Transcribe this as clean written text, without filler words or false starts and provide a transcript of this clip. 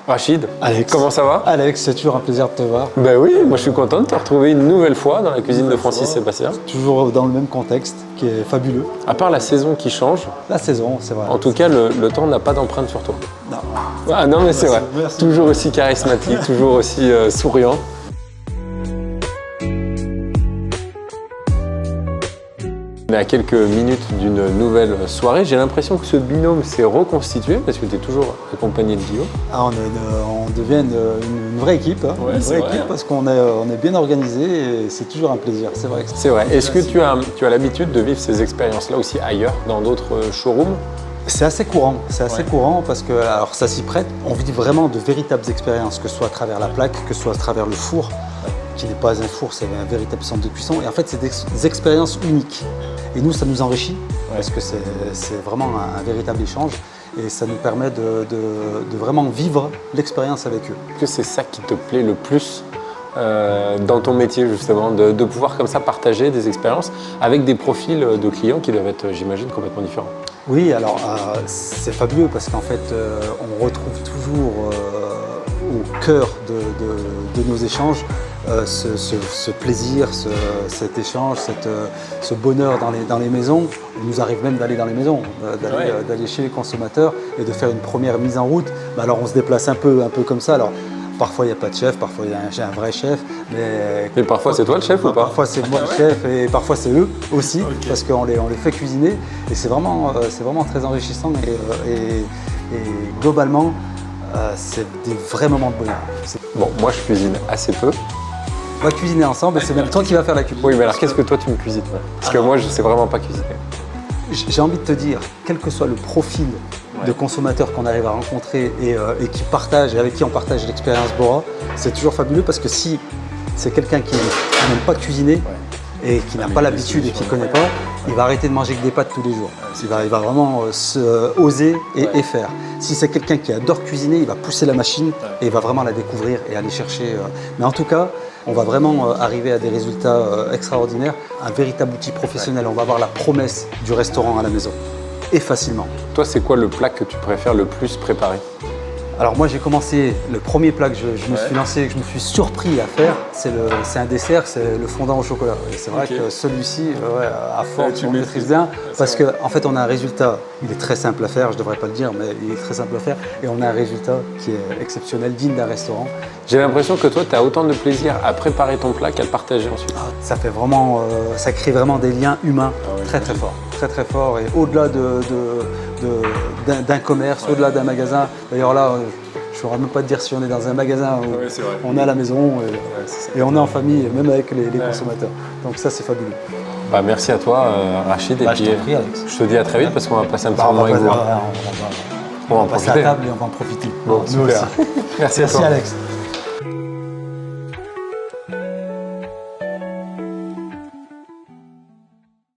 Rachid, Alex. comment ça va? Alex, c'est toujours un plaisir de te voir. Ben oui, moi je suis content de te retrouver une nouvelle fois dans la cuisine de Francis Sébastien. Toujours dans le même contexte, qui est fabuleux. À part la saison qui change, La saison, c'est vrai. en tout cas le temps n'a pas d'empreinte sur toi. Non. Ah non mais c'est vrai, Merci. toujours aussi charismatique, toujours aussi souriant. On est à quelques minutes d'une nouvelle soirée. J'ai l'impression que ce binôme s'est reconstitué parce que tu es toujours accompagné de Guillaume. Ah, on devient une vraie équipe, hein. Ouais, Une c'est vraie vrai. équipe parce qu'on est bien organisé et c'est toujours un plaisir, c'est vrai. C'est vrai. Est-ce que tu as l'habitude de vivre ces expériences-là aussi ailleurs, dans d'autres showrooms? C'est assez courant, parce que alors ça s'y prête. On vit vraiment de véritables expériences, que ce soit à travers la plaque, que ce soit à travers le four, qui n'est pas un four, c'est un véritable centre de cuisson. Et en fait, c'est des expériences uniques. Et nous, ça nous enrichit, parce que c'est vraiment un véritable échange. Et ça nous permet de vraiment vivre l'expérience avec eux. Est-ce que c'est ça qui te plaît le plus dans ton métier, justement, de pouvoir comme ça partager des expériences avec des profils de clients qui doivent être, j'imagine, complètement différents? Oui, alors c'est fabuleux parce qu'en fait, on retrouve toujours au cœur de nos échanges ce plaisir, cet échange, ce bonheur dans les maisons. Il nous arrive même d'aller dans les maisons, d'aller chez les consommateurs et de faire une première mise en route. Mais alors on se déplace un peu comme ça. Alors, parfois il n'y a pas de chef, parfois il y a un vrai chef. Mais parfois c'est toi le chef ou pas? Parfois c'est moi le chef et parfois c'est eux aussi, parce qu'on les fait cuisiner. Et c'est vraiment très enrichissant et globalement c'est des vrais moments de bonheur. Bon, moi je cuisine assez peu. On va cuisiner ensemble et c'est même toi qui vas faire la cuisine. Oui, mais alors qu'est-ce que toi tu me cuisines? Parce que moi je sais vraiment pas cuisiner. J'ai envie de te dire, quel que soit le profil de consommateur qu'on arrive à rencontrer et qui partage, et avec qui on partage l'expérience Bora, c'est toujours fabuleux parce que si c'est quelqu'un qui n'aime pas cuisiner et qui n'a pas l'habitude et qui ne connaît pas, il va arrêter de manger que des pâtes tous les jours. Il va vraiment oser et faire. Si c'est quelqu'un qui adore cuisiner, il va pousser la machine et il va vraiment la découvrir et aller chercher. Mais en tout cas, on va vraiment arriver à des résultats extraordinaires. Un véritable outil professionnel. On va avoir la promesse du restaurant à la maison. Et facilement. Toi, c'est quoi le plat que tu préfères le plus préparer? Alors moi j'ai commencé, le premier plat que je me suis lancé, que je me suis surpris à faire, c'est un dessert, c'est le fondant au chocolat. Et c'est vrai que celui-ci, à force, on le maîtrise bien, parce qu'en fait on a un résultat, il est très simple à faire, je ne devrais pas le dire, mais il est très simple à faire, et on a un résultat qui est exceptionnel, digne d'un restaurant. J'ai l'impression que toi, tu as autant de plaisir à préparer ton plat qu'à le partager ensuite. Ça fait vraiment, ça crée vraiment des liens humains très forts. Très fort, et au-delà d'un commerce, au-delà d'un magasin. D'ailleurs là, je ne saurais même pas te dire si on est dans un magasin où on est à la maison et on est en famille, même avec les consommateurs. Donc ça, c'est fabuleux. Bah, merci à toi, Rachid. Et puis, je t'en prie, Alex. Je te dis à très vite parce qu'on va passer un petit moment avec vous. On va passer à table et on va en profiter. Bon, Nous super. aussi. Merci à toi. Merci Alex.